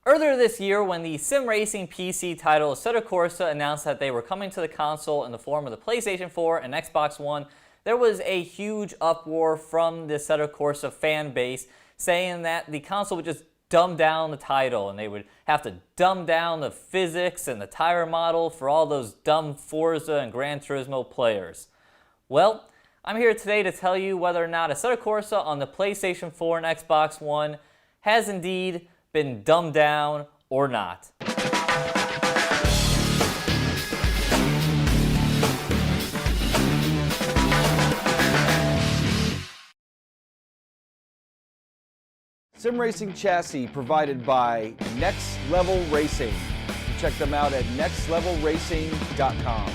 Earlier this year, when the sim racing PC title Assetto Corsa announced that they were coming to the console in the form of the PlayStation 4 and Xbox One, there was a huge uproar from the Assetto Corsa fan base saying that the console would just dumb down the title and they would have to dumb down the physics and the tire model for all those dumb Forza and Gran Turismo players. Well, I'm here today to tell you whether or not Assetto Corsa on the PlayStation 4 and Xbox One has indeed been dumbed down or not. Sim racing chassis provided by Next Level Racing. Check them out at nextlevelracing.com.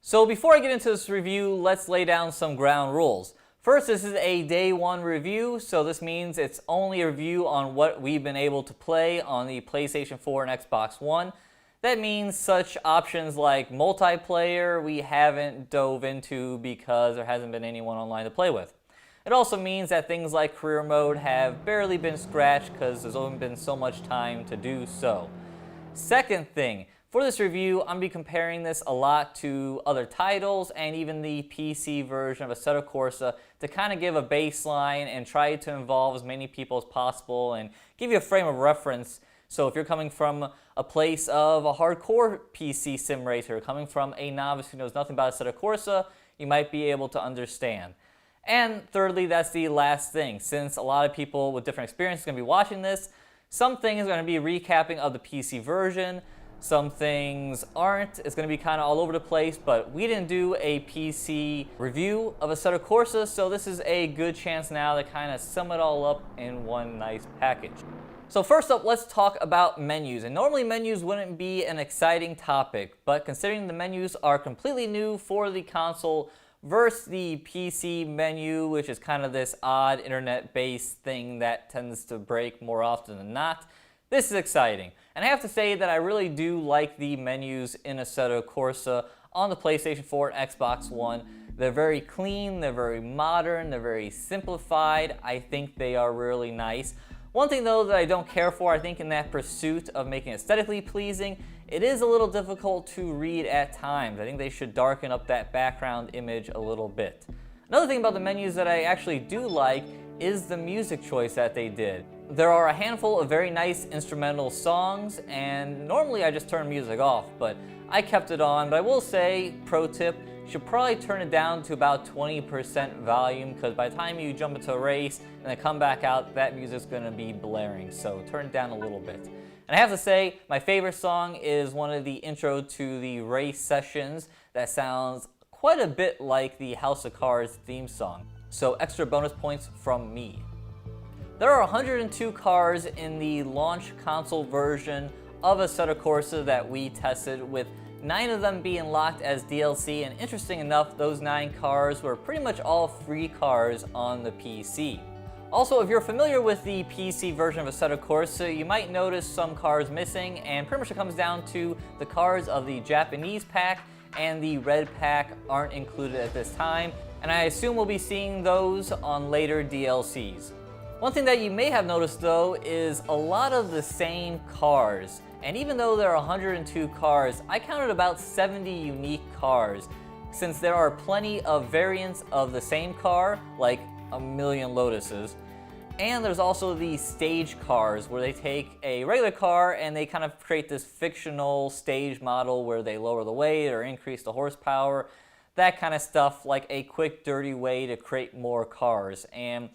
So before I get into this review, let's lay down some ground rules. First, this is a day one review, so this means it's only a review on what we've been able to play on the PlayStation 4 and Xbox One. That means such options like multiplayer we haven't dove into because there hasn't been anyone online to play with. It also means that things like career mode have barely been scratched because there's only been so much time to do so. Second thing, for this review, I'm going to be comparing this a lot to other titles and even the PC version of Assetto Corsa to kind of give a baseline and try to involve as many people as possible and give you a frame of reference. So if you're coming from a place of a hardcore PC sim racer, coming from a novice who knows nothing about Assetto Corsa, you might be able to understand. And thirdly, that's the last thing. Since a lot of people with different experiences are going to be watching this, some things are going to be recapping of the PC version, some things aren't. It's going to be kind of all over the place, but we didn't do a PC review of Assetto Corsa, so this is a good chance now to kind of sum it all up in one nice package. So first up, let's talk about menus. And normally menus wouldn't be an exciting topic, but considering the menus are completely new for the console versus the PC menu, which is kind of this odd internet-based thing that tends to break more often than not, this is exciting. And I have to say that I really do like the menus in Assetto Corsa on the PlayStation 4 and Xbox One. They're very clean, they're very modern, they're very simplified. I think they are really nice. One thing though that I don't care for, I think in that pursuit of making it aesthetically pleasing, it is a little difficult to read at times. I think they should darken up that background image a little bit. Another thing about the menus that I actually do like is the music choice that they did. There are a handful of very nice instrumental songs, and normally I just turn music off, but I kept it on. But I will say, pro tip, you should probably turn it down to about 20% volume, because by the time you jump into a race and then come back out, that music's going to be blaring, so turn it down a little bit. And I have to say, my favorite song is one of the intro to the race sessions that sounds quite a bit like the House of Cards theme song. So extra bonus points from me. There are 102 cars in the launch console version of Assetto Corsa that we tested, with 9 of them being locked as DLC, and interesting enough, those 9 cars were pretty much all free cars on the PC. Also, if you're familiar with the PC version of Assetto Corsa, you might notice some cars missing, and pretty much it comes down to the cars of the Japanese pack and the red pack aren't included at this time, and I assume we'll be seeing those on later DLCs. One thing that you may have noticed though is a lot of the same cars, and even though there are 102 cars, I counted about 70 unique cars, since there are plenty of variants of the same car, like a million Lotuses. And there's also the stage cars, where they take a regular car and they kind of create this fictional stage model where they lower the weight or increase the horsepower, that kind of stuff, like a quick, dirty way to create more cars. And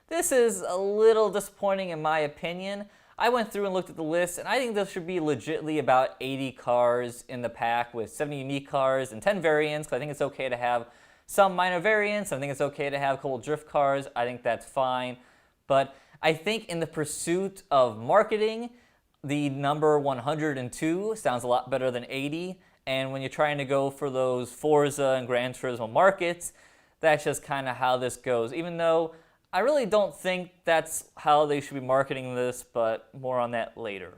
this is a little disappointing in my opinion. I went through and looked at the list, and I think there should be legitimately about 80 cars in the pack with 70 unique cars and 10 variants, because I think it's okay to have some minor variants. I think it's okay to have a couple drift cars. I think that's fine. But I think in the pursuit of marketing, the number 102 sounds a lot better than 80. And when you're trying to go for those Forza and Gran Turismo markets, that's just kind of how this goes. Even though I really don't think that's how they should be marketing this, but more on that later.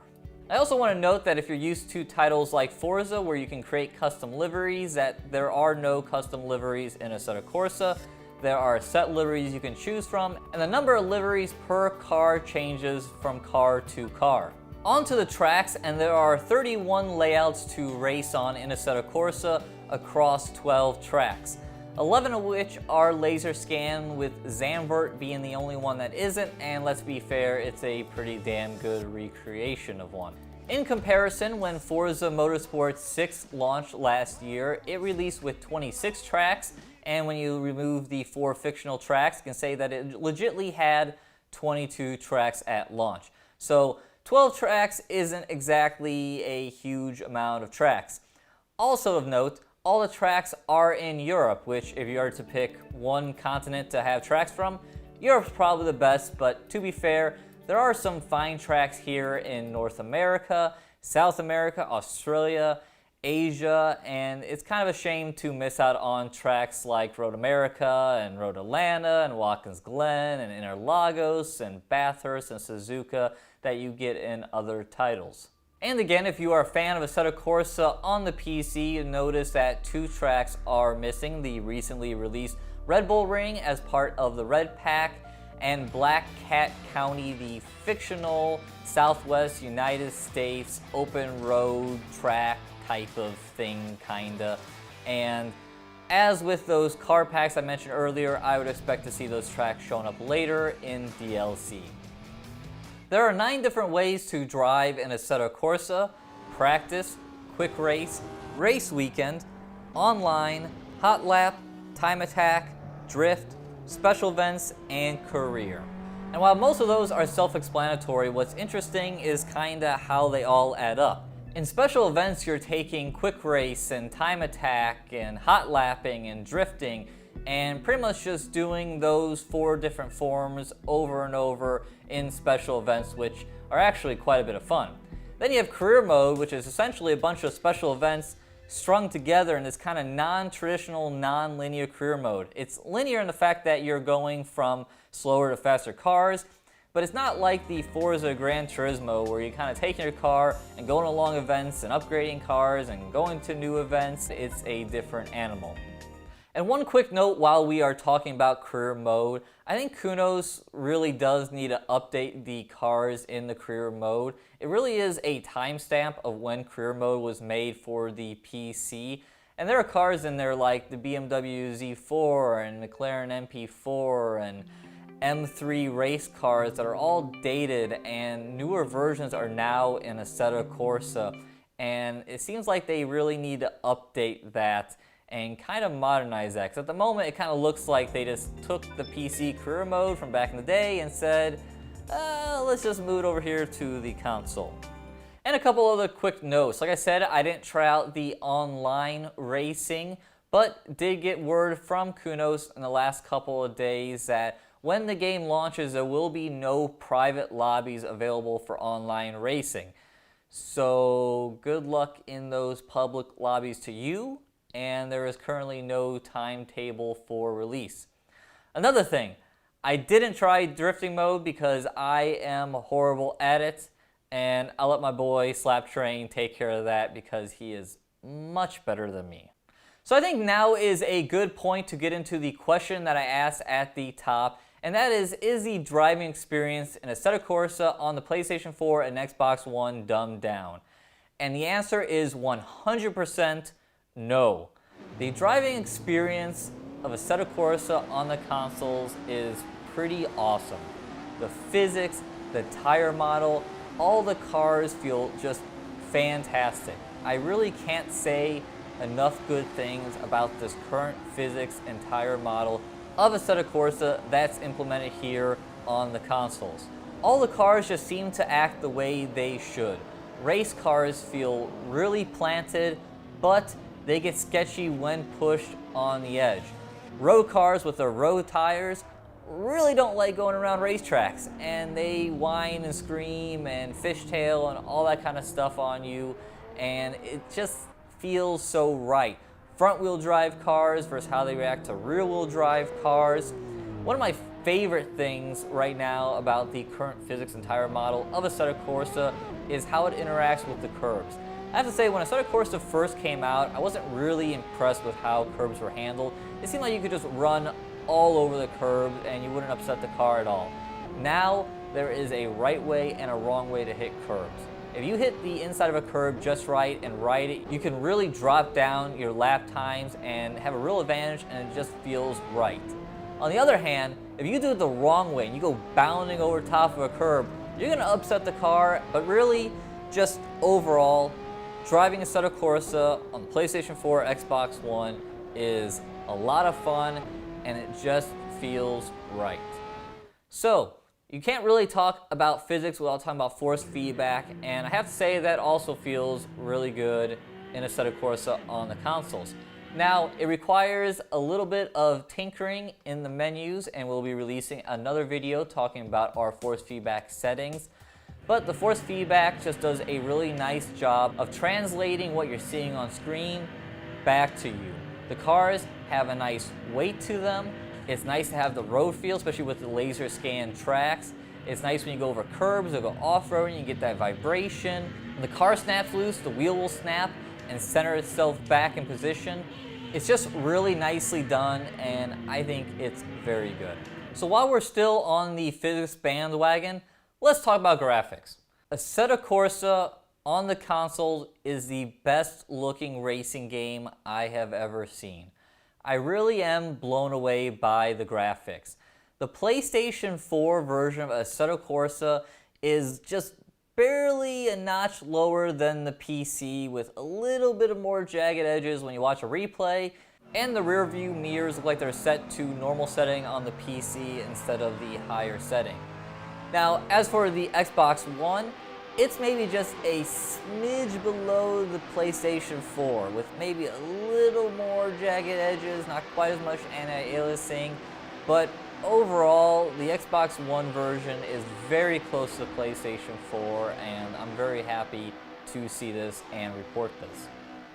I also want to note that if you're used to titles like Forza, where you can create custom liveries, that there are no custom liveries in Assetto Corsa. There are set liveries you can choose from, and the number of liveries per car changes from car to car. Onto the tracks, and there are 31 layouts to race on in Assetto Corsa across 12 tracks. 11 of which are laser scan, with Zandvoort being the only one that isn't, and let's be fair, it's a pretty damn good recreation of one. In comparison, when Forza Motorsport 6 launched last year, it released with 26 tracks, and when you remove the 4 fictional tracks, you can say that it legitimately had 22 tracks at launch. So 12 tracks isn't exactly a huge amount of tracks. Also of note, all the tracks are in Europe, which if you are to pick one continent to have tracks from, Europe's probably the best, but to be fair, there are some fine tracks here in North America, South America, Australia, Asia, and it's kind of a shame to miss out on tracks like Road America and Road Atlanta and Watkins Glen and Interlagos and Bathurst and Suzuka that you get in other titles. And again, if you are a fan of Assetto Corsa on the PC, you'll notice that 2 tracks are missing: the recently released Red Bull Ring as part of the Red Pack, and Black Cat County, the fictional Southwest United States open road track type of thing, kinda. And as with those car packs I mentioned earlier, I would expect to see those tracks showing up later in DLC. There are 9 different ways to drive in Assetto Corsa: practice, quick race, race weekend, online, hot lap, time attack, drift, special events, and career. And while most of those are self-explanatory, what's interesting is kinda how they all add up. In special events, you're taking quick race and time attack and hot lapping and drifting, and pretty much just doing those 4 different forms over and over in special events, which are actually quite a bit of fun. Then you have career mode, which is essentially a bunch of special events strung together in this kind of non-traditional, non-linear career mode. It's linear in the fact that you're going from slower to faster cars, but it's not like the Forza Gran Turismo where you're kind of taking your car and going along events and upgrading cars and going to new events. It's a different animal. And one quick note while we are talking about career mode, I think Kunos really does need to update the cars in the career mode. It really is a timestamp of when career mode was made for the PC. And there are cars in there like the BMW Z4 and McLaren MP4 and M3 race cars that are all dated, and newer versions are now in Assetto Corsa. And it seems like they really need to update that and kind of modernize that, because at the moment it kind of looks like they just took the PC career mode from back in the day and said, let's just move it over here to the console. And a couple other quick notes. Like I said, I didn't try out the online racing, but did get word from Kunos in the last couple of days that when the game launches, there will be no private lobbies available for online racing. So good luck in those public lobbies to you, and there is currently no timetable for release. Another thing, I didn't try drifting mode because I am horrible at it, and I'll let my boy Slaptrain take care of that because he is much better than me. So I think now is a good point to get into the question that I asked at the top, and that is the driving experience in Assetto Corsa on the PlayStation 4 and Xbox One dumbed down? And the answer is 100% no. The driving experience of Assetto Corsa on the consoles is pretty awesome. The physics, the tire model, all the cars feel just fantastic. I really can't say enough good things about this current physics and tire model of Assetto Corsa that's implemented here on the consoles. All the cars just seem to act the way they should. Race cars feel really planted, but they get sketchy when pushed on the edge. Road cars with their road tires really don't like going around racetracks, and they whine and scream and fishtail and all that kind of stuff on you, and it just feels so right. Front wheel drive cars versus how they react to rear wheel drive cars. One of my favorite things right now about the current physics and tire model of Assetto Corsa is how it interacts with the curbs. I have to say, when Assetto Corsa first came out, I wasn't really impressed with how curbs were handled. It seemed like you could just run all over the curb and you wouldn't upset the car at all. Now, there is a right way and a wrong way to hit curbs. If you hit the inside of a curb just right and ride it, you can really drop down your lap times and have a real advantage, and it just feels right. On the other hand, if you do it the wrong way and you go bounding over top of a curb, you're gonna upset the car, but really, just overall, driving Assetto Corsa on the PlayStation 4, Xbox One is a lot of fun, and it just feels right. So, you can't really talk about physics without talking about force feedback, and I have to say that also feels really good in Assetto Corsa on the consoles. Now, it requires a little bit of tinkering in the menus, and we'll be releasing another video talking about our force feedback settings. But the force feedback just does a really nice job of translating what you're seeing on screen back to you. The cars have a nice weight to them. It's nice to have the road feel, especially with the laser scan tracks. It's nice when you go over curbs or go off-roading, you get that vibration. When the car snaps loose, the wheel will snap and center itself back in position. It's just really nicely done, and I think it's very good. So while we're still on the physics bandwagon, let's talk about graphics. Assetto Corsa on the console is the best looking racing game I have ever seen. I really am blown away by the graphics. The PlayStation 4 version of Assetto Corsa is just barely a notch lower than the PC, with a little bit of more jagged edges when you watch a replay, and the rear view mirrors look like they're set to normal setting on the PC instead of the higher setting. Now, as for the Xbox One, it's maybe just a smidge below the PlayStation 4, with maybe a little more jagged edges, not quite as much anti-aliasing, but overall, the Xbox One version is very close to the PlayStation 4, and I'm very happy to see this and report this.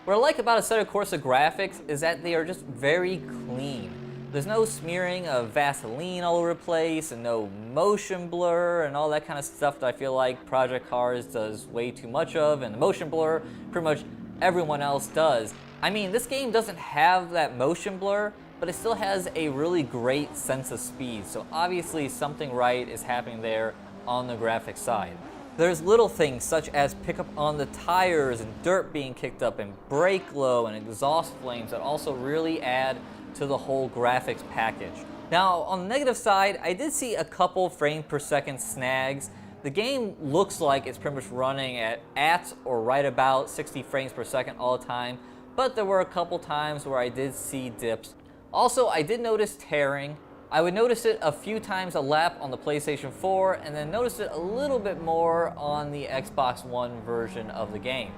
What I like about Assetto Corsa graphics is that they are just very clean. There's no smearing of Vaseline all over the place, and no motion blur and all that kind of stuff that I feel like Project Cars does way too much of, and the motion blur pretty much everyone else does. I mean, this game doesn't have that motion blur, but it still has a really great sense of speed, so obviously something right is happening there on the graphics side. There's little things such as pickup on the tires and dirt being kicked up and brake glow and exhaust flames that also really add to the whole graphics package. Now, on the negative side, I did see a couple frame per second snags. The game looks like it's pretty much running at or right about 60 frames per second all the time, but there were a couple times where I did see dips. Also, I did notice tearing. I would notice it a few times a lap on the PlayStation 4, and then notice it a little bit more on the Xbox One version of the game.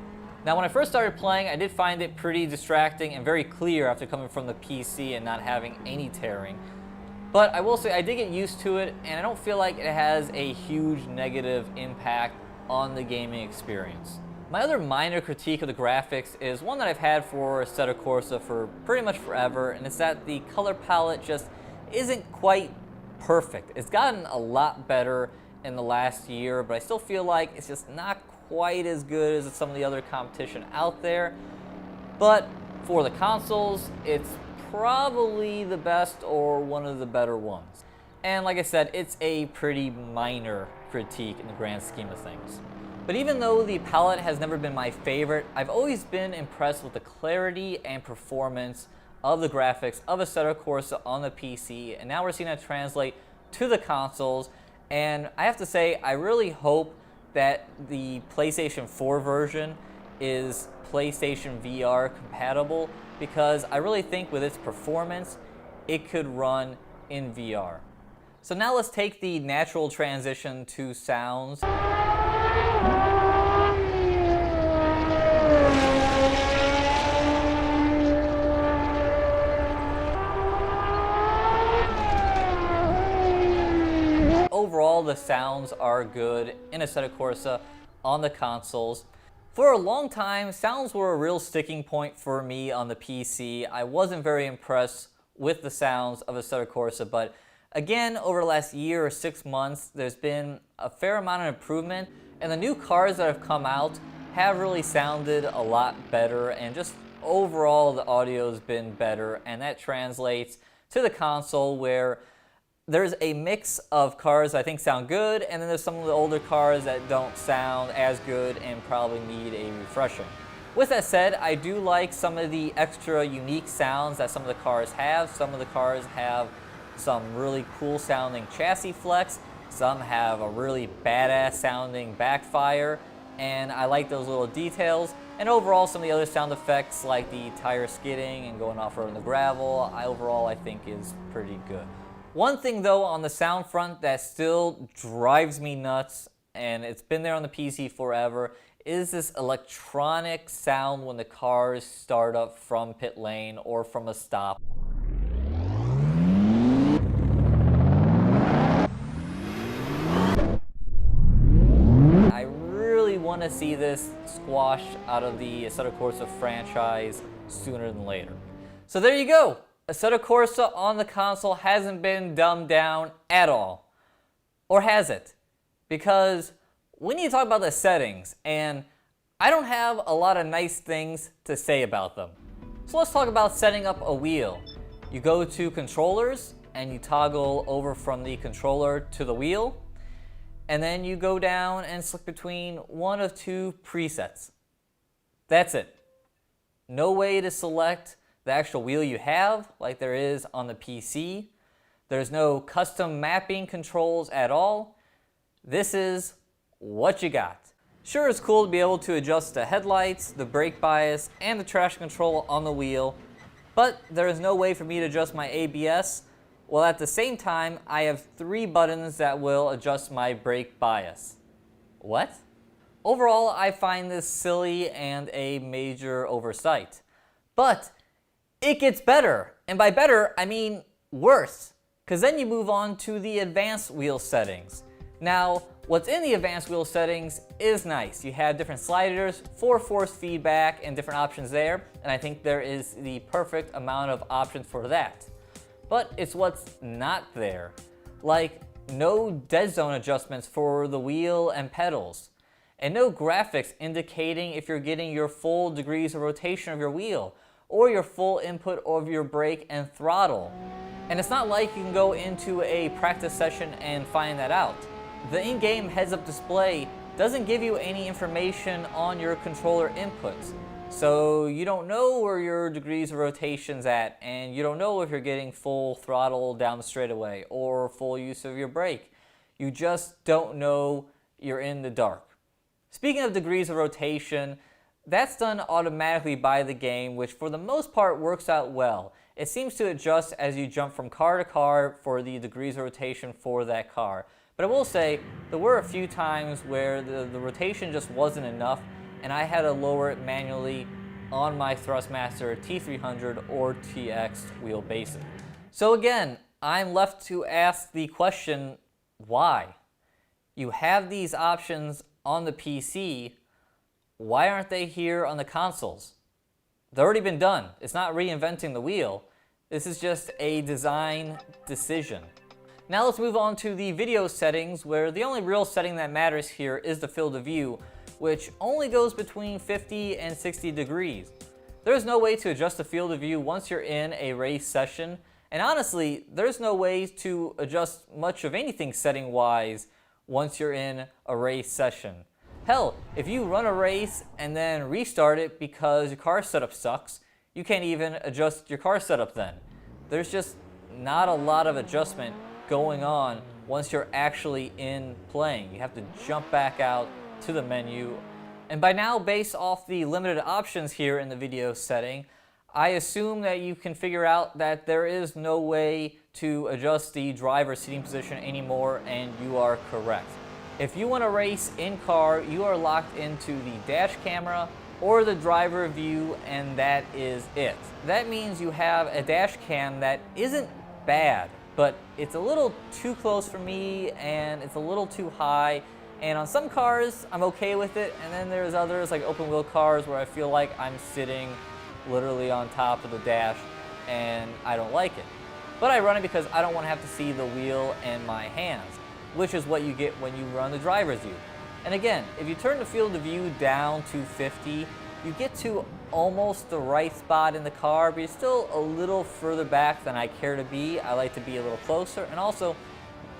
Now, when I first started playing, I did find it pretty distracting and very clear after coming from the PC and not having any tearing. But I will say I did get used to it, and I don't feel like it has a huge negative impact on the gaming experience. My other minor critique of the graphics is one that I've had for Assetto Corsa for pretty much forever, and it's that the color palette just isn't quite perfect. It's gotten a lot better in the last year, but I still feel like it's just not quite as good as some of the other competition out there. But for the consoles, it's probably the best or one of the better ones. And like I said, it's a pretty minor critique in the grand scheme of things. But even though the palette has never been my favorite, I've always been impressed with the clarity and performance of the graphics of Assetto Corsa on the PC, and now we're seeing that translate to the consoles. And I have to say, I really hope that the PlayStation 4 version is PlayStation VR compatible, because I really think with its performance, it could run in VR. So now let's take the natural transition to sounds. Overall, the sounds are good in Assetto Corsa on the consoles. For a long time, sounds were a real sticking point for me on the PC. I wasn't very impressed with the sounds of Assetto Corsa, but again, over the last year or 6 months, there's been a fair amount of improvement, and the new cars that have come out have really sounded a lot better, and just overall the audio's been better, and that translates to the console, where There's a mix of cars I think sound good, and then there's some of the older cars that don't sound as good and probably need a refresher. With that said, I do like some of the extra unique sounds that some of the cars have. Some of the cars have some really cool sounding chassis flex, some have a really badass sounding backfire, and I like those little details. And overall, some of the other sound effects like the tire skidding and going off-road in the gravel, overall I think is pretty good. One thing though on the sound front that still drives me nuts, and it's been there on the PC forever, is this electronic sound when the cars start up from pit lane or from a stop. I really want to see this squashed out of the Assetto Corsa franchise sooner than later. So there you go. Assetto Corsa on the console hasn't been dumbed down at all. Or has it? Because we need to talk about the settings, and I don't have a lot of nice things to say about them. So let's talk about setting up a wheel. You go to controllers and you toggle over from the controller to the wheel, and then you go down and select between one of two presets. That's it. No way to select the actual wheel you have like there is on the PC. There's no custom mapping controls at all. This is what you got. Sure, it's cool to be able to adjust the headlights, the brake bias, and the traction control on the wheel, but there is no way for me to adjust my ABS, while at the same time I have 3 buttons that will adjust my brake bias. What? Overall, I find this silly and a major oversight. But it gets better, and by better I mean worse, because then you move on to the advanced wheel settings. Now, what's in the advanced wheel settings is nice. You have different sliders for force feedback and different options there, and I think there is the perfect amount of options for that. But it's what's not there, like no dead zone adjustments for the wheel and pedals, and no graphics indicating if you're getting your full degrees of rotation of your wheel, or your full input of your brake and throttle. And it's not like you can go into a practice session and find that out. The in-game heads-up display doesn't give you any information on your controller inputs. So you don't know where your degrees of rotation's at, and you don't know if you're getting full throttle down the straightaway or full use of your brake. You just don't know, you're in the dark. Speaking of degrees of rotation, that's done automatically by the game, which for the most part works out well. It seems to adjust as you jump from car to car for the degrees of rotation for that car. But I will say, there were a few times where the rotation just wasn't enough, and I had to lower it manually on my Thrustmaster T300 or TX wheelbases. So again, I'm left to ask the question, why? You have these options on the PC, why aren't they here on the consoles? They've already been done. It's not reinventing the wheel. This is just a design decision. Now let's move on to the video settings, where the only real setting that matters here is the field of view, which only goes between 50 and 60 degrees. There's no way to adjust the field of view once you're in a race session, and honestly, there's no way to adjust much of anything setting-wise once you're in a race session. Hell, if you run a race and then restart it because your car setup sucks, you can't even adjust your car setup then. There's just not a lot of adjustment going on once you're actually in playing. You have to jump back out to the menu. And by now, based off the limited options here in the video setting, I assume that you can figure out that there is no way to adjust the driver's seating position anymore, and you are correct. If you want to race in car, you are locked into the dash camera or the driver view, and that is it. That means you have a dash cam that isn't bad, but it's a little too close for me, and it's a little too high. And on some cars, I'm okay with it, and then there's others, like open wheel cars, where I feel like I'm sitting literally on top of the dash, and I don't like it. But I run it because I don't want to have to see the wheel and my hands, which is what you get when you run the driver's view. And again, if you turn the field of view down to 50, you get to almost the right spot in the car, but you're still a little further back than I care to be. I like to be a little closer, and also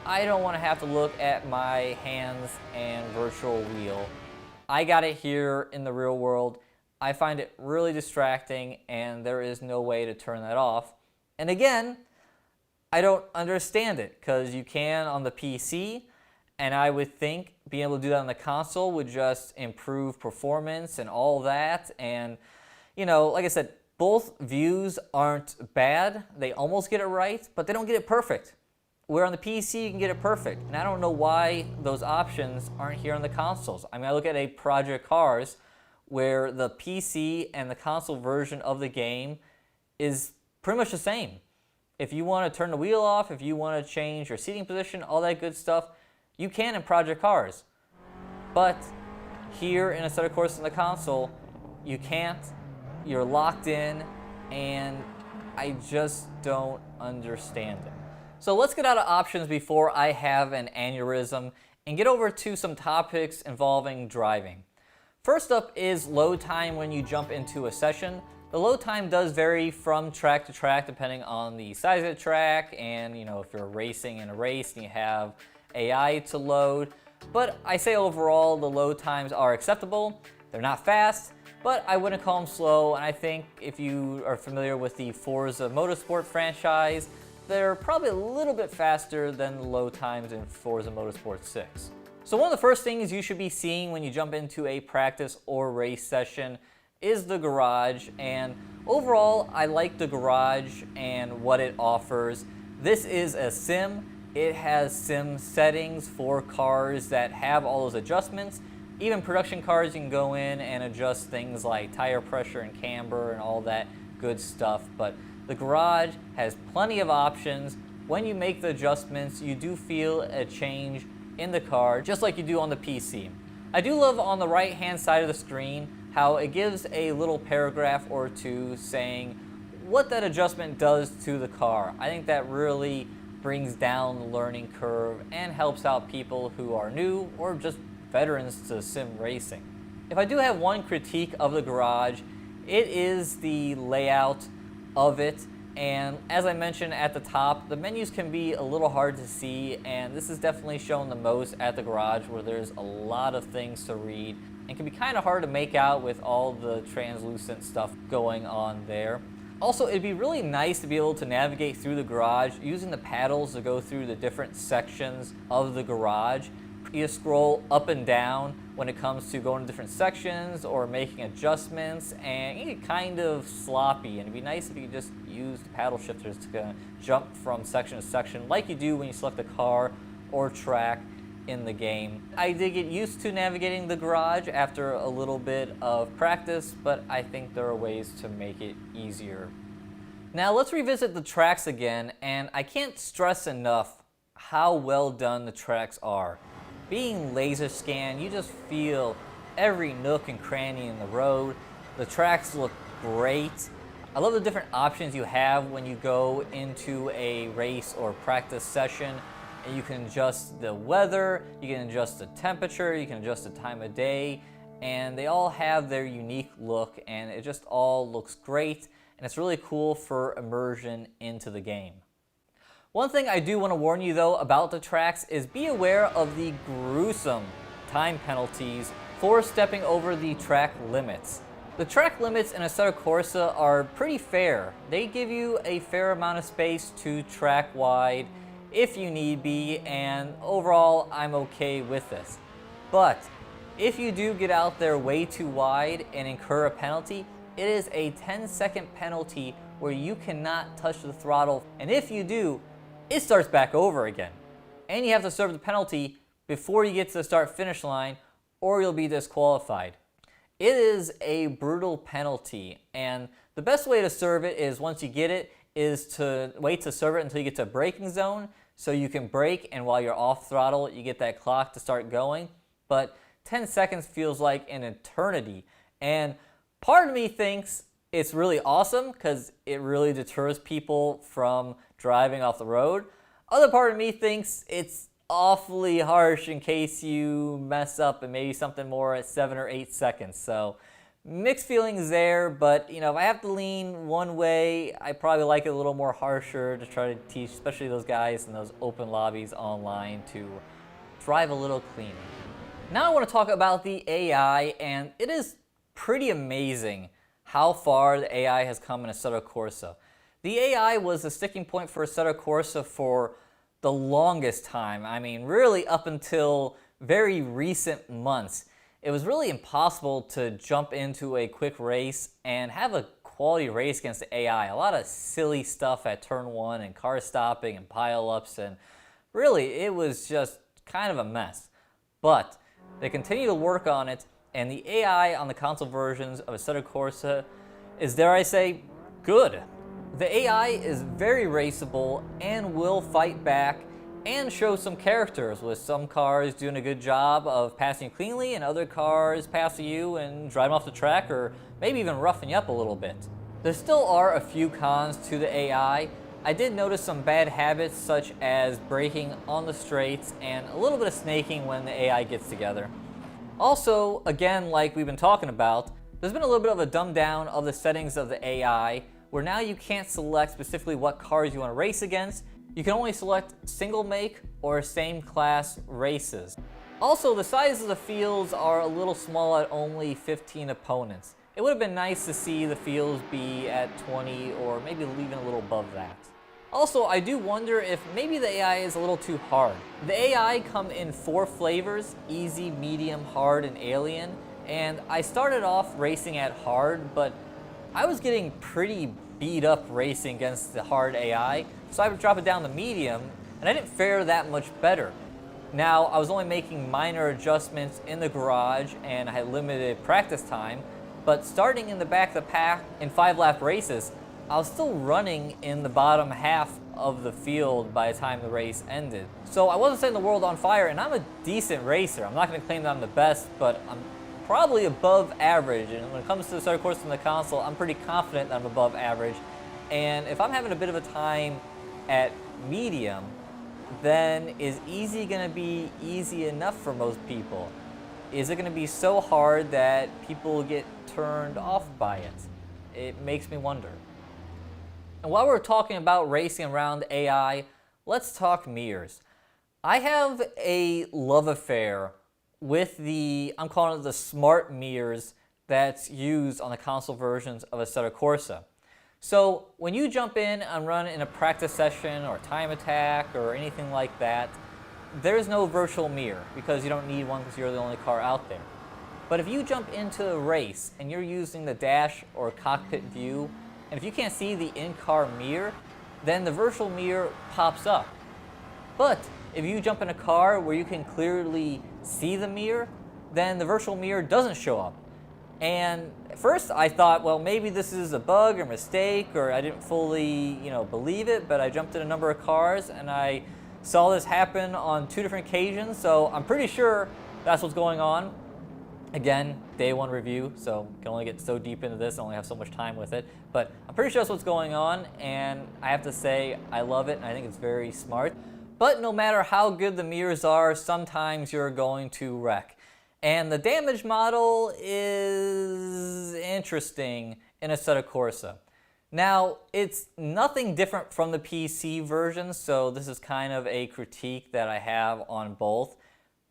I don't want to have to look at my hands and virtual wheel. I got it here in the real world. I find it really distracting, and there is no way to turn that off. And again, I don't understand it, because you can on the PC, and I would think being able to do that on the console would just improve performance and all that. And, you know, like I said, both views aren't bad. They almost get it right, but they don't get it perfect. Where on the PC you can get it perfect. And I don't know why those options aren't here on the consoles. I mean, I look at a Project Cars where the PC and the console version of the game is pretty much the same. If you want to turn the wheel off, if you want to change your seating position, all that good stuff, you can in Project Cars. But here in Assetto Corsa in the console, you can't. You're locked in, and I just don't understand it. So let's get out of options before I have an aneurysm and get over to some topics involving driving. First up is load time when you jump into a session. The load time does vary from track to track depending on the size of the track, and you know, if you're racing in a race and you have AI to load. But I say overall the load times are acceptable. They're not fast, but I wouldn't call them slow. And I think if you are familiar with the Forza Motorsport franchise, they're probably a little bit faster than the load times in Forza Motorsport 6. So one of the first things you should be seeing when you jump into a practice or race session is the garage. And overall, I like the garage and what it offers. This is a sim. It has sim settings for cars that have all those adjustments. Even production cars, you can go in and adjust things like tire pressure and camber and all that good stuff. But the garage has plenty of options. When you make the adjustments, you do feel a change in the car, just like you do on the PC. I do love on the right-hand side of the screen how it gives a little paragraph or two saying what that adjustment does to the car. I think that really brings down the learning curve and helps out people who are new or just veterans to sim racing. If I do have one critique of the garage, it is the layout of it. And as I mentioned at the top, the menus can be a little hard to see, and this is definitely shown the most at the garage where there's a lot of things to read and can be kind of hard to make out with all the translucent stuff going on there. Also, it'd be really nice to be able to navigate through the garage using the paddles to go through the different sections of the garage. You scroll up and down when it comes to going to different sections or making adjustments, and you get kind of sloppy, and it'd be nice if you could just use the paddle shifters to jump from section to section like you do when you select a car or track in the game. I did get used to navigating the garage after a little bit of practice, but I think there are ways to make it easier. Now let's revisit the tracks again, and I can't stress enough how well done the tracks are. Being laser scanned, you just feel every nook and cranny in the road. The tracks look great. I love the different options you have when you go into a race or practice session. And you can adjust the weather, you can adjust the temperature, you can adjust the time of day, and they all have their unique look, and it just all looks great, and it's really cool for immersion into the game. One thing I do want to warn you though about the tracks is be aware of the gruesome time penalties for stepping over the track limits. The track limits in Assetto Corsa are pretty fair. They give you a fair amount of space to track wide if you need be, and overall I'm okay with this. But if you do get out there way too wide and incur a penalty, it is a 10-second penalty where you cannot touch the throttle, and if you do, it starts back over again. And you have to serve the penalty before you get to the start-finish line, or you'll be disqualified. It is a brutal penalty, and the best way to serve it is once you get it, is to wait to serve it until you get to a braking zone, so you can brake, and while you're off throttle, you get that clock to start going. But 10 seconds feels like an eternity. And part of me thinks it's really awesome because it really deters people from driving off the road. Other part of me thinks it's awfully harsh in case you mess up and maybe something more at 7 or 8 seconds. So Mixed feelings there, but if I have to lean one way, I probably like it a little more harsher to try to teach, especially those guys in those open lobbies online, to drive a little cleaner. Now I want to talk about the AI, and it is pretty amazing how far the AI has come in Assetto Corsa. The AI was the sticking point for Assetto Corsa for the longest time. I mean, really up until very recent months. It was really impossible to jump into a quick race and have a quality race against the AI. A lot of silly stuff at turn one and car stopping and pile-ups, and really it was just kind of a mess. But they continue to work on it, and the AI on the console versions of Assetto Corsa is, dare I say, good. The AI is very raceable and will fight back and show some characters, with some cars doing a good job of passing you cleanly and other cars passing you and driving off the track, or maybe even roughing you up a little bit. There still are a few cons to the AI. I did notice some bad habits, such as braking on the straights and a little bit of snaking when the AI gets together. Also, again, like we've been talking about, there's been a little bit of a dumb down of the settings of the AI, where now you can't select specifically what cars you want to race against. You can only select single make or same class races. Also, the size of the fields are a little small at only 15 opponents. It would have been nice to see the fields be at 20 or maybe even a little above that. Also, I do wonder if maybe the AI is a little too hard. The AI come in 4 flavors: easy, medium, hard, and alien. And I started off racing at hard, but I was getting pretty beat up racing against the hard AI, so I would drop it down to medium, and I didn't fare that much better. Now, I was only making minor adjustments in the garage, and I had limited practice time, but starting in the back of the pack in 5-lap races, I was still running in the bottom half of the field by the time the race ended. So I wasn't setting the world on fire, and I'm a decent racer. I'm not going to claim that I'm the best, but I'm probably above average. And when it comes to the Assetto Corsa in the console, I'm pretty confident that I'm above average. And if I'm having a bit of a time at medium, then is easy going to be easy enough for most people? Is it going to be so hard that people get turned off by it? It makes me wonder. And while we're talking about racing around AI, let's talk mirrors. I have a love affair with I'm calling it the smart mirrors that's used on the console versions of Assetto Corsa. So when you jump in and run in a practice session or time attack or anything like that, there's no virtual mirror because you don't need one because you're the only car out there. But if you jump into a race and you're using the dash or cockpit view, and if you can't see the in-car mirror, then the virtual mirror pops up. But if you jump in a car where you can clearly see the mirror, then the virtual mirror doesn't show up. And at first I thought, well, maybe this is a bug or mistake, or I didn't fully, believe it, but I jumped in a number of cars and I saw this happen on 2 different occasions, so I'm pretty sure that's what's going on. Again, day 1 review, so can only get so deep into this, I only have so much time with it. But I'm pretty sure that's what's going on, and I have to say I love it and I think it's very smart. But no matter how good the mirrors are, sometimes you're going to wreck. And the damage model is interesting in Assetto Corsa. Now, it's nothing different from the PC version, so this is kind of a critique that I have on both.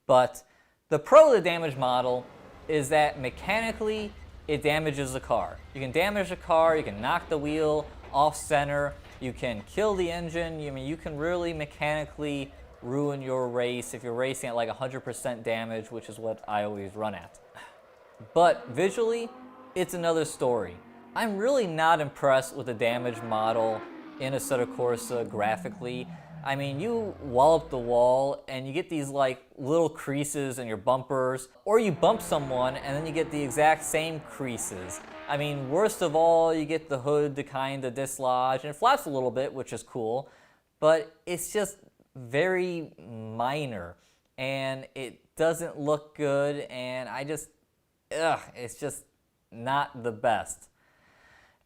But the pro of the damage model is that mechanically it damages the car. You can damage the car, you can knock the wheel off center, you can kill the engine. You can really mechanically ruin your race if you're racing at like 100% damage, which is what I always run at. But visually, it's another story. I'm really not impressed with the damage model in Assetto Corsa graphically. I mean, you wallop the wall and you get these like little creases in your bumpers, or you bump someone and then you get the exact same creases. I mean, worst of all, you get the hood to kind of dislodge, and it flaps a little bit, which is cool, but it's just very minor and it doesn't look good, and it's just not the best.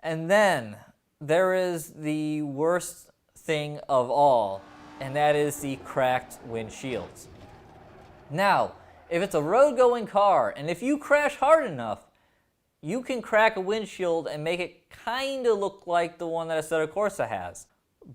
And then there is the worst thing of all, and that is the cracked windshields. Now, if it's a road-going car, and if you crash hard enough, you can crack a windshield and make it kind of look like the one that Assetto Corsa has.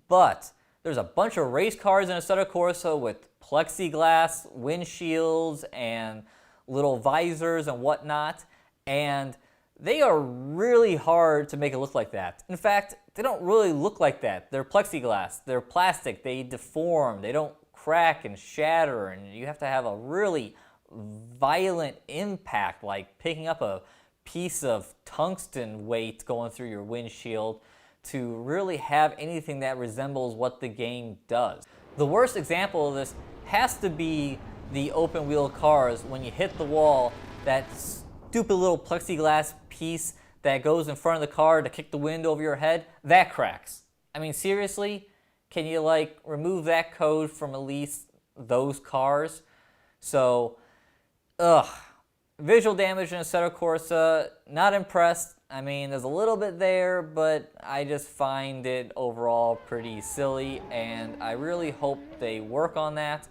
But there's a bunch of race cars in Assetto Corsa with plexiglass windshields and little visors and whatnot, and they are really hard to make it look like that. In fact, they don't really look like that. They're plexiglass, they're plastic, they deform, they don't crack and shatter, and you have to have a really violent impact, like picking up a piece of tungsten weight going through your windshield to really have anything that resembles what the game does. The worst example of this has to be the open wheel cars. When you hit the wall, that stupid little plexiglass piece that goes in front of the car to kick the wind over your head, that cracks. I mean, seriously? Can you like remove that code from at least those cars? So, visual damage in Assetto Corsa, not impressed. I mean, there's a little bit there, but I just find it overall pretty silly, and I really hope they work on that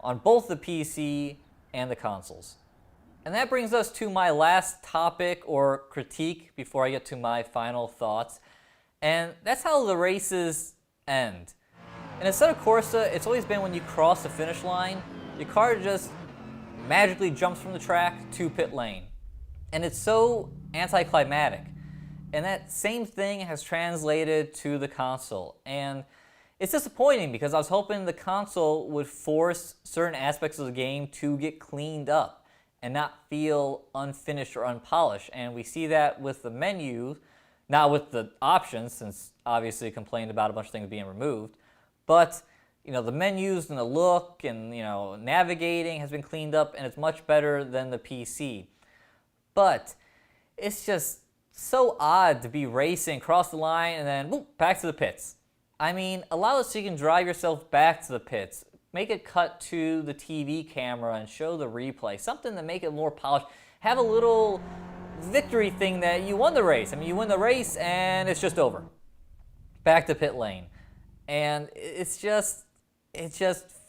on both the PC and the consoles. And that brings us to my last topic or critique before I get to my final thoughts, and that's how the races end. In Assetto Corsa, it's always been when you cross the finish line, your car just magically jumps from the track to pit lane. And it's so anticlimactic. And that same thing has translated to the console. And it's disappointing because I was hoping the console would force certain aspects of the game to get cleaned up and not feel unfinished or unpolished. And we see that with the menu, not with the options, since obviously complained about a bunch of things being removed, but the menus and the look and navigating has been cleaned up, and it's much better than the PC. But it's just so odd to be racing across the line and then whoop, back to the pits. I mean, allow it so you can drive yourself back to the pits. Make it cut to the TV camera and show the replay. Something to make it more polished. Have a little victory thing that you won the race. I mean, you win the race and it's just over. Back to pit lane. And it just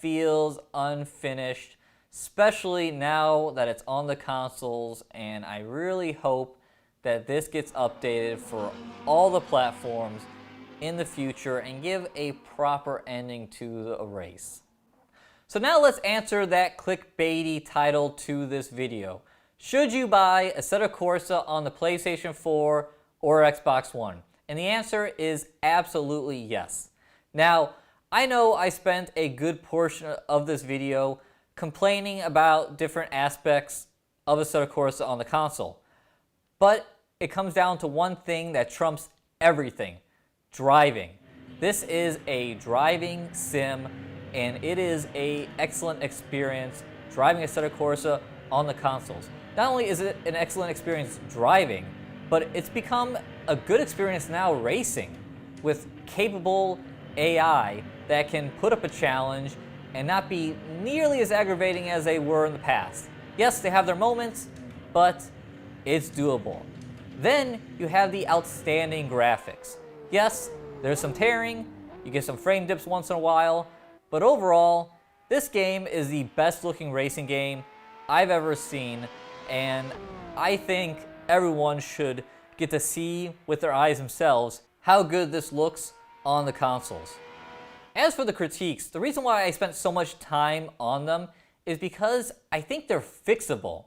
feels unfinished, especially now that it's on the consoles, and I really hope that this gets updated for all the platforms in the future and give a proper ending to the race. So now let's answer that clickbaity title to this video. Should you buy Assetto Corsa on the PlayStation 4 or Xbox One? And the answer is absolutely yes. Now, I know I spent a good portion of this video complaining about different aspects of Assetto Corsa on the console, but it comes down to one thing that trumps everything: driving. This is a driving sim, and it is an excellent experience driving Assetto Corsa on the consoles. Not only is it an excellent experience driving, but it's become a good experience now racing with capable AI that can put up a challenge and not be nearly as aggravating as they were in the past. Yes, they have their moments, but it's doable. Then you have the outstanding graphics. Yes, there's some tearing, you get some frame dips once in a while, but overall, this game is the best looking racing game I've ever seen, and I think everyone should get to see with their eyes themselves how good this looks on the consoles. As for the critiques, the reason why I spent so much time on them is because I think they're fixable.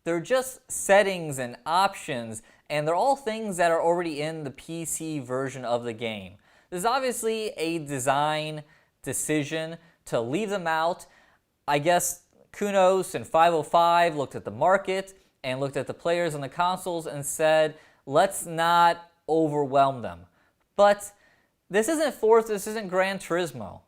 They're just settings and options, and they're all things that are already in the PC version of the game. There's obviously a design decision to leave them out. I guess Kunos and 505 looked at the market and looked at the players on the consoles and said, let's not overwhelm them. But this isn't Forza, this isn't Gran Turismo.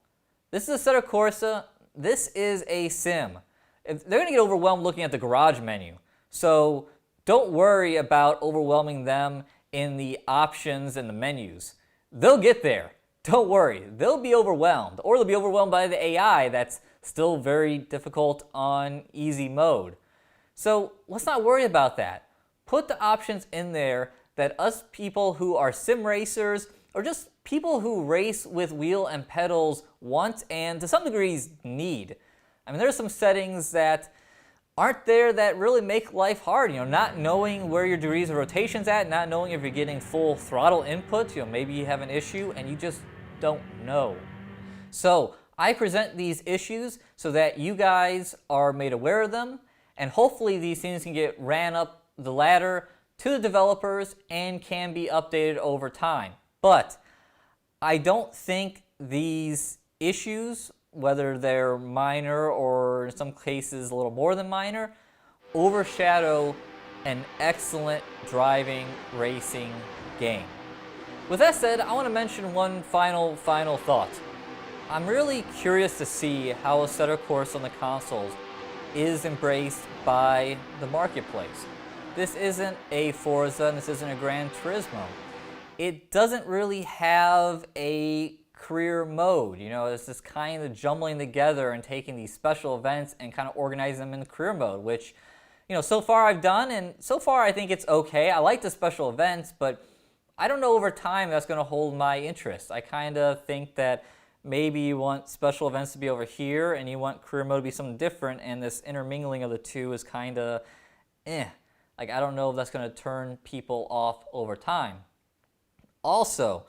This is Assetto Corsa, this is a sim. They're going to get overwhelmed looking at the garage menu. So don't worry about overwhelming them in the options and the menus. They'll get there. Don't worry. They'll be overwhelmed. Or they'll be overwhelmed by the AI that's still very difficult on easy mode. So let's not worry about that. Put the options in there that us people who are sim racers or just people who race with wheel and pedals want and to some degrees need. I mean, there's some settings that aren't there that really make life hard. Not knowing where your degrees of rotation's at, not knowing if you're getting full throttle input. Maybe you have an issue and you just don't know. So I present these issues so that you guys are made aware of them, and hopefully these things can get ran up the ladder to the developers and can be updated over time. But I don't think these issues, whether they're minor or in some cases a little more than minor, overshadow an excellent driving racing game. With that said, I want to mention one final thought. I'm really curious to see how Assetto Corsa on the consoles is embraced by the marketplace. This isn't a Forza and this isn't a Gran Turismo. It doesn't really have a career mode. It's just kind of jumbling together and taking these special events and kind of organizing them in the career mode, which, so far I've done, and so far I think it's okay. I like the special events, but I don't know over time that's going to hold my interest. I kind of think that maybe you want special events to be over here and you want career mode to be something different, and this intermingling of the two is kind of Like, I don't know if that's going to turn people off over time. Also,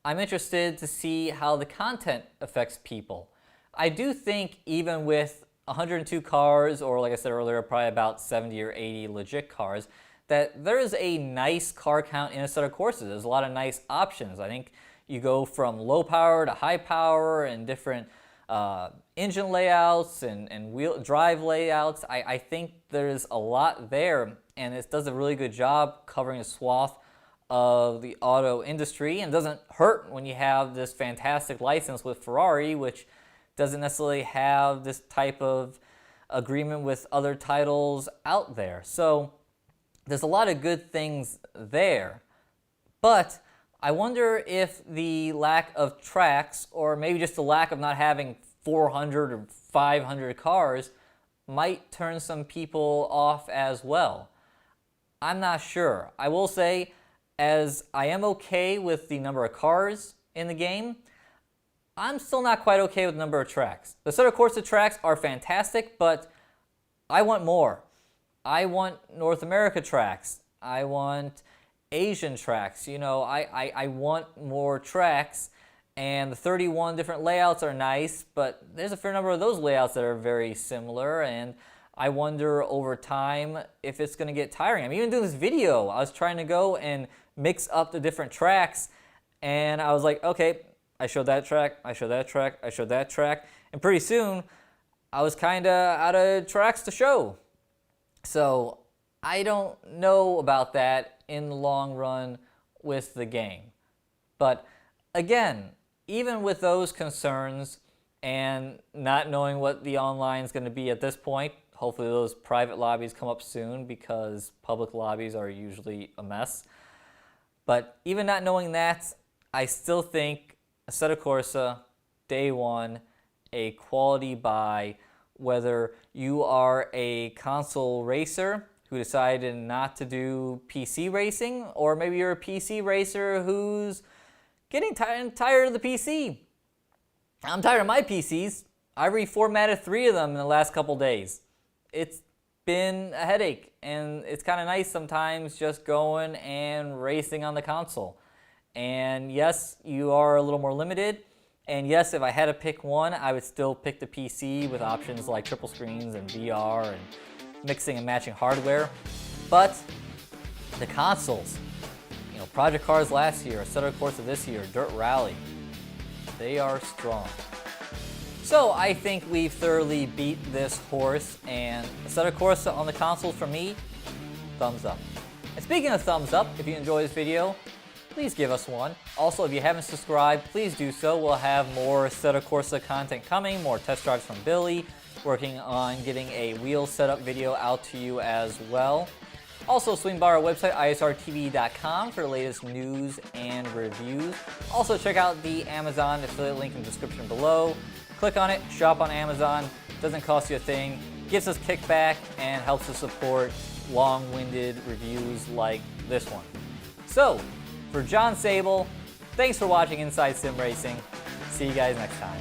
I'm interested to see how the content affects people. I do think even with 102 cars, or like I said earlier, probably about 70 or 80 legit cars, that there's a nice car count in Assetto Corsa. There's a lot of nice options. I think you go from low power to high power and different engine layouts and wheel drive layouts. I think there's a lot there, and it does a really good job covering a swath of the auto industry, and doesn't hurt when you have this fantastic license with Ferrari, which doesn't necessarily have this type of agreement with other titles out there. So there's a lot of good things there, but I wonder if the lack of tracks, or maybe just the lack of not having 400 or 500 cars, might turn some people off as well. I'm not sure. I will say, as I am okay with the number of cars in the game, I'm still not quite okay with the number of tracks. The Assetto Corsa tracks are fantastic, but I want more. I want North America tracks. I want Asian tracks. I want more tracks, and the 31 different layouts are nice, but there's a fair number of those layouts that are very similar, and I wonder over time if it's going to get tiring. I'm even doing this video. I was trying to go and mix up the different tracks, and I was like, okay, I showed that track, I showed that track, I showed that track, and pretty soon I was kind of out of tracks to show. So I don't know about that in the long run with the game. But again, even with those concerns and not knowing what the online is going to be at this point, hopefully those private lobbies come up soon, because public lobbies are usually a mess. But even not knowing that, I still think Assetto Corsa, day one, a quality buy, whether you are a console racer who decided not to do PC racing, or maybe you're a PC racer who's getting tired of the PC. I'm tired of my PCs. I reformatted 3 of them in the last couple days. It's been a headache, and it's kind of nice sometimes just going and racing on the console. And yes, you are a little more limited. And yes, if I had to pick one, I would still pick the PC with options like triple screens and VR and mixing and matching hardware. But the consoles, Project Cars last year, Assetto Corsa this year, Dirt Rally, they are strong. So I think we've thoroughly beat this horse, and Assetto Corsa on the consoles for me, thumbs up. And speaking of thumbs up, if you enjoy this video, please give us one. Also, if you haven't subscribed, please do so. We'll have more Assetto Corsa content coming, more test drives from Billy, working on getting a wheel setup video out to you as well. Also, swing by our website, isrtv.com, for the latest news and reviews. Also, check out the Amazon affiliate link in the description below. Click on it, shop on Amazon, doesn't cost you a thing, gives us kickback, and helps us support long-winded reviews like this one. So, for John Sable, thanks for watching Inside Sim Racing. See you guys next time.